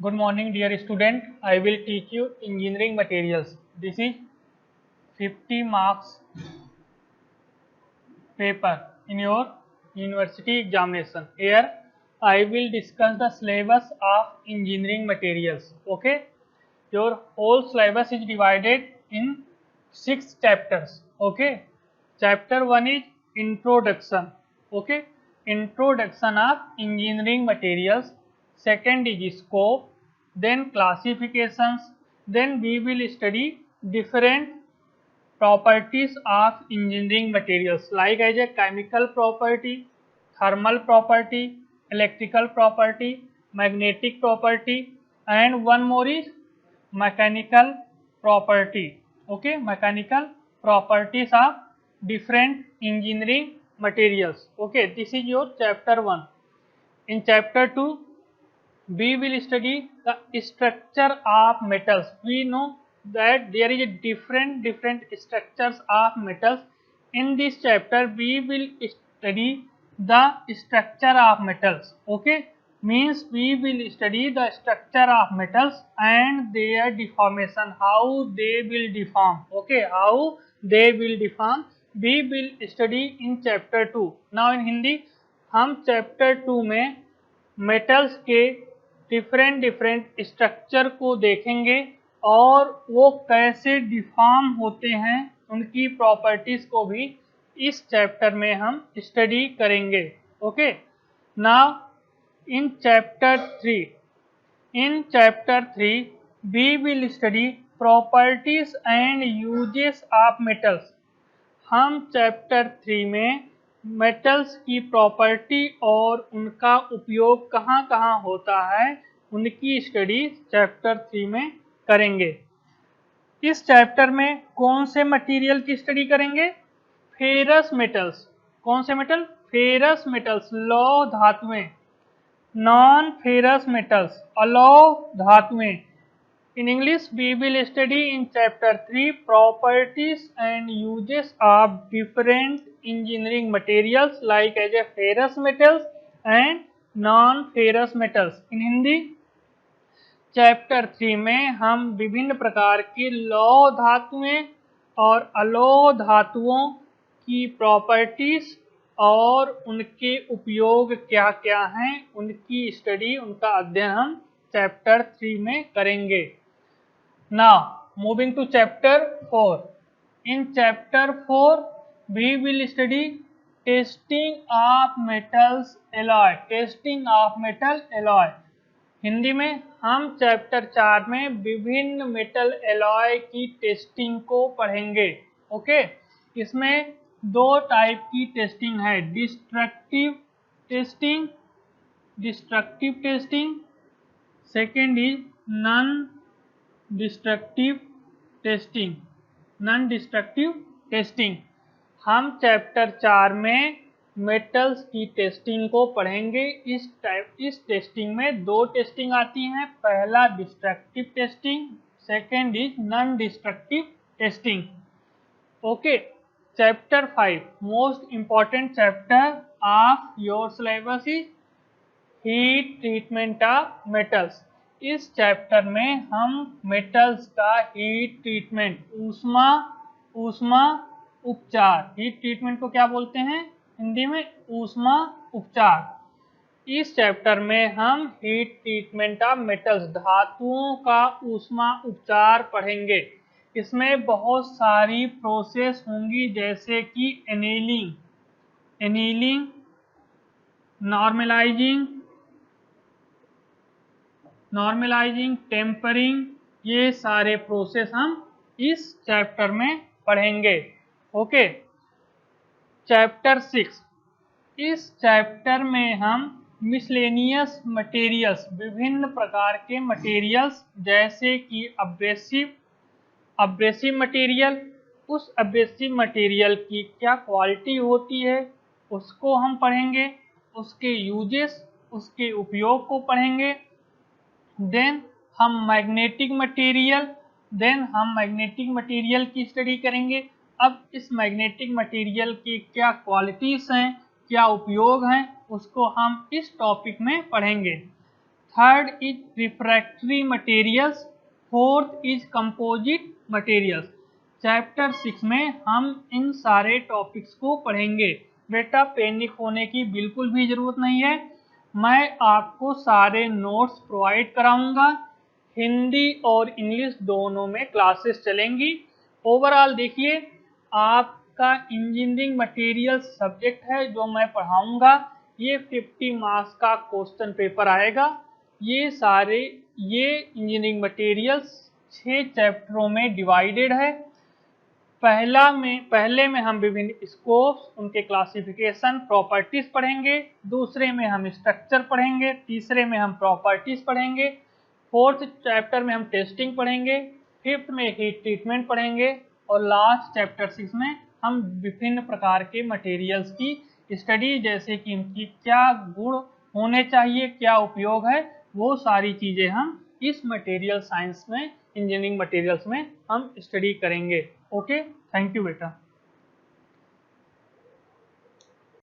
Good morning, dear student. I will teach you engineering materials. This is 50 marks paper in your university examination. Here I will discuss the syllabus of engineering materials. Okay, your whole syllabus is divided in 6 chapters. Okay, chapter 1 is introduction. Okay, introduction of engineering materials. Second is scope, then classifications, then we will study different properties of engineering materials like as a chemical property, thermal property, electrical property, magnetic property, and one more is mechanical property. Okay, mechanical properties of different engineering materials. Okay, this is your chapter 1. In chapter 2 we will study the structure of metals. We know that there is a different structures of metals. In this chapter we will study the structure of metals. Okay, means we will study the structure of metals and their deformation, how they will deform. Okay, how they will deform we will study in chapter 2. Now in Hindi हम chapter 2 में metals के different structure को देखेंगे और वो कैसे deform होते हैं, उनकी प्रॉपर्टीज को भी इस चैप्टर में हम स्टडी करेंगे. Okay, now in chapter 3 we will study properties and uses of metals. हम चैप्टर 3 में मेटल्स की प्रॉपर्टी और उनका उपयोग कहाँ कहाँ होता है उनकी स्टडी चैप्टर 3 में करेंगे. इस चैप्टर में कौन से मटेरियल की स्टडी करेंगे? Ferrous metals. कौन से मेटल? फेरस मेटल्स, लौह धातुएं. नॉन फेरस मेटल्स, अलौह धातुएं. In English, we will study in chapter 3 properties and uses of different engineering materials like as a ferrous metals and non-ferrous metals. In Hindi, chapter 3 में हम विभिन्न प्रकार की लौह धातुएं और अलौह धातुओं की प्रॉपर्टीज और उनके उपयोग क्या क्या हैं उनकी स्टडी, उनका अध्ययन हम चैप्टर 3 में करेंगे. Now moving to chapter 4. In chapter 4 we will study testing of metals alloy. Testing of metal alloy. Hindi में हम चैप्टर 4 में विभिन्न मेटल एलॉय की टेस्टिंग को पढ़ेंगे. ओके, इसमें दो टाइप की टेस्टिंग है, destructive testing, second is non destructive testing. हम चैप्टर 4 में मेटल्स की टेस्टिंग को पढ़ेंगे. इस टेस्टिंग में दो टेस्टिंग आती हैं, पहला destructive testing, second is non destructive testing. Okay, chapter 5 most important chapter of your syllabus is heat treatment of metals. इस चैप्टर में हम मेटल्स का हीट ट्रीटमेंट, ऊष्मा उपचार, हीट ट्रीटमेंट को क्या बोलते हैं हिंदी में? ऊष्मा उपचार. इस चैप्टर में हम हीट ट्रीटमेंट ऑफ मेटल्स, धातुओं का ऊष्मा उपचार पढ़ेंगे. इसमें बहुत सारी प्रोसेस होंगी जैसे कि एनीलिंग, नॉर्मलाइजिंग, टेम्परिंग, ये सारे प्रोसेस हम इस चैप्टर में पढ़ेंगे. Okay, chapter 6. इस चैप्टर में हम मिसलेनियस मटेरियल्स, विभिन्न प्रकार के मटेरियल्स जैसे कि अब्रेसिव मटेरियल, उस अब्रेसिव मटेरियल की क्या क्वालिटी होती है उसको हम पढ़ेंगे, उसके यूजेस, उसके उपयोग को पढ़ेंगे. देन हम मैग्नेटिक मटेरियल की स्टडी करेंगे. अब इस मैग्नेटिक मटेरियल की क्या क्वालिटीज हैं, क्या उपयोग हैं, उसको हम इस टॉपिक में पढ़ेंगे. Third is refractory materials, fourth is composite materials. Chapter 6 में हम इन सारे टॉपिक्स को पढ़ेंगे। बेटा पैनिक होने की बिल्कुल भी ज़रूरत नहीं है, मैं आपको सारे नोट्स प्रोवाइड कराऊंगा। हिंदी और इंग्लिश दोनों में क्लासेस चलेंगी। ओवरऑल देखिए, आपका इंजीनियरिंग मटेरियल्स सब्जेक्ट है जो मैं पढ़ाऊंगा, ये 50 मार्क्स का क्वेश्चन पेपर आएगा। ये इंजीनियरिंग मटेरियल्स 6 चैप्टरों में डिवाइडेड है। पहले में हम विभिन्न स्कोप्स, उनके क्लासिफिकेशन, प्रॉपर्टीज पढ़ेंगे। दूसरे में हम स्ट्रक्चर पढ़ेंगे। तीसरे में हम प्रॉपर्टीज पढ़ेंगे। फोर्थ चैप्टर में हम टेस्टिंग पढ़ेंगे। फिफ्थ में हीट ट्रीटमेंट पढ़ेंगे। और लास्ट चैप्टर 6 में हम विभिन्न प्रकार के मटेरियल्स की स्टडी, जैसे कि इनकी क्या गुण होने चाहिए, क्या उपयोग है, वो सारी चीज़ें हम इस मटेरियल साइंस में, इंजीनियरिंग मटेरियल्स में हम स्टडी करेंगे। ओके, थैंक यू बेटा।